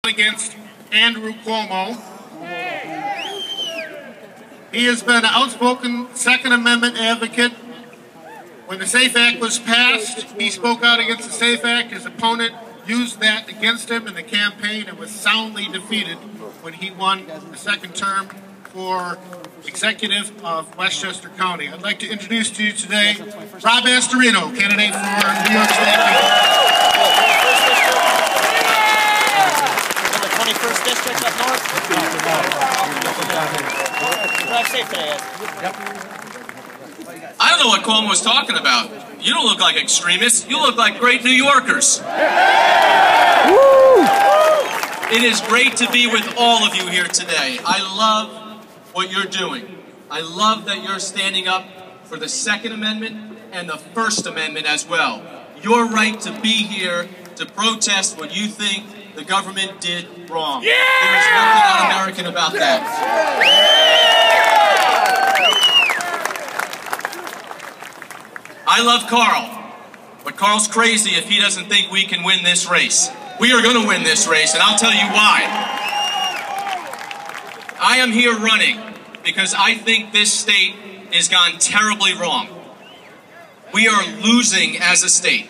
Against Andrew Cuomo. He has been an outspoken Second Amendment advocate. When the SAFE Act was passed, he spoke out against the SAFE Act. His opponent used that against him in the campaign and was soundly defeated when he won the second term for executive of Westchester County. I'd like to introduce to you today Rob Astorino, candidate for New York State. 21st District up north. Drive safe today, I don't know what Cuomo was talking about. You don't look like extremists. You look like great New Yorkers. It is great to be with all of you here today. I love what you're doing. I love that you're standing up for the Second Amendment and the First Amendment as well. Your right to be here to protest what you think the government did wrong. Yeah! There is nothing un-American about that. I love Carl, but Carl's crazy if he doesn't think we can win this race. We are going to win this race, and I'll tell you why. I am here running because I think this state has gone terribly wrong. We are losing as a state.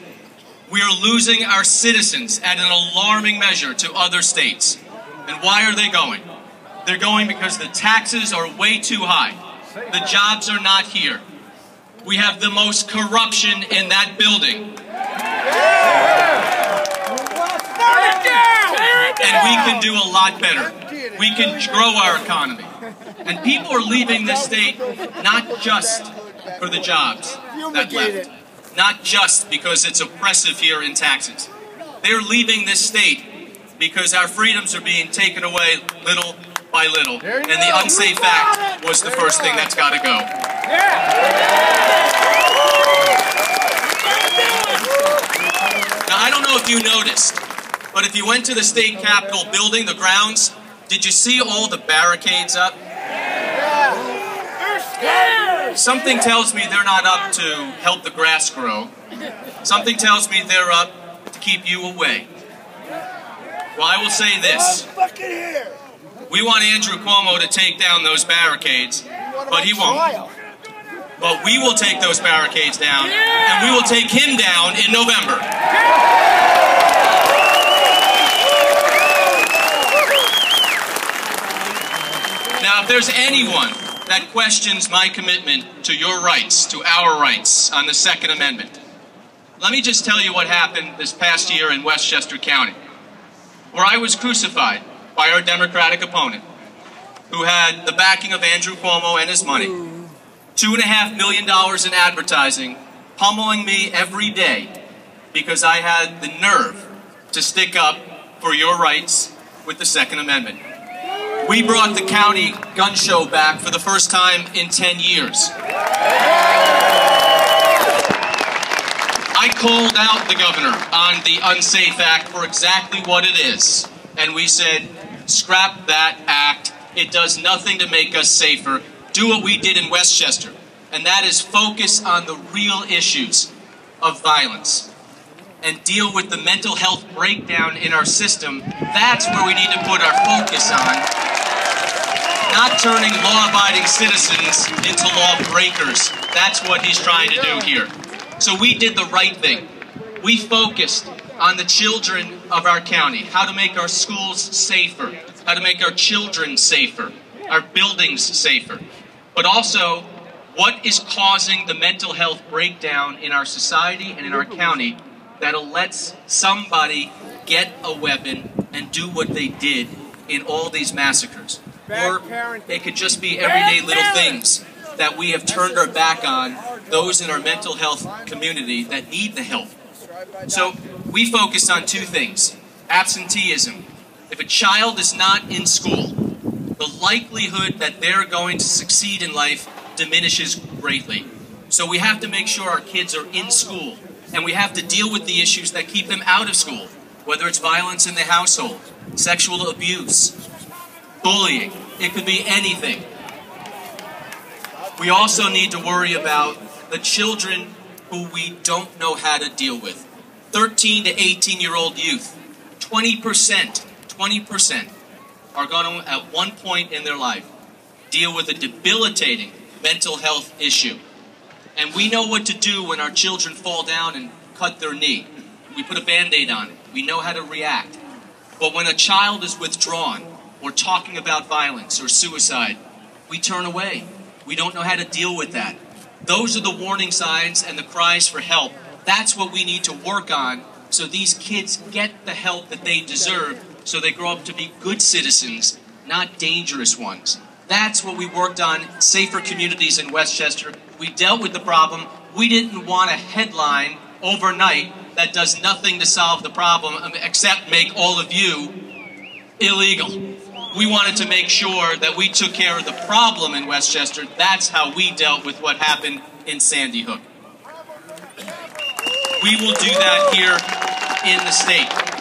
We are losing our citizens at an alarming measure to other states. And why are they going? They're going because the taxes are way too high. The jobs are not here. We have the most corruption in that building. And we can do a lot better. We can grow our economy. And people are leaving this state not just for the jobs that left. Not just because it's oppressive here in taxes. They're leaving this state because our freedoms are being taken away little by little. And the Unsafe Act was the first thing that's got to go. Now, I don't know if you noticed, but if you went to the state capitol building, the grounds, did you see all the barricades up? Something tells me they're not up to help the grass grow. Something tells me they're up to keep you away. Well, I will say this. We want Andrew Cuomo to take down those barricades, but he won't. But we will take those barricades down, and we will take him down in November. Now, if there's anyone that questions my commitment to your rights, to our rights on the Second Amendment, let me just tell you what happened this past year in Westchester County, where I was crucified by our Democratic opponent, who had the backing of Andrew Cuomo and his money, $2.5 million in advertising, pummeling me every day because I had the nerve to stick up for your rights with the Second Amendment. We brought the county gun show back for the first time in 10 years. I called out the governor on the Unsafe Act for exactly what it is. And we said, scrap that act. It does nothing to make us safer. Do what we did in Westchester. And that is focus on the real issues of violence and deal with the mental health breakdown in our system. That's where we need to put our focus on. Not turning law-abiding citizens into lawbreakers. That's what he's trying to do here. So we did the right thing. We focused on the children of our county, how to make our schools safer, how to make our children safer, our buildings safer, but also what is causing the mental health breakdown in our society and in our county that'll let somebody get a weapon and do what they did in all these massacres. Or it could just be everyday little things that we have turned our back on, those in our mental health community that need the help. So we focused on two things. Absenteeism. If a child is not in school, the likelihood that they're going to succeed in life diminishes greatly. So we have to make sure our kids are in school, and we have to deal with the issues that keep them out of school, whether it's violence in the household, sexual abuse, bullying. It could be anything. We also need to worry about the children who we don't know how to deal with. 13 to 18-year-old youth. 20%, 20% are going to, at one point in their life, deal with a debilitating mental health issue. And we know what to do when our children fall down and cut their knee. We put a Band-Aid on it. We know how to react. But when a child is withdrawn or talking about violence or suicide, we turn away. We don't know how to deal with that. Those are the warning signs and the cries for help. That's what we need to work on so these kids get the help that they deserve so they grow up to be good citizens, not dangerous ones. That's what we worked on, safer communities in Westchester. We dealt with the problem. We didn't want a headline overnight that does nothing to solve the problem except make all of you illegal. We wanted to make sure that we took care of the problem in Westchester. That's how we dealt with what happened in Sandy Hook. We will do that here in the state.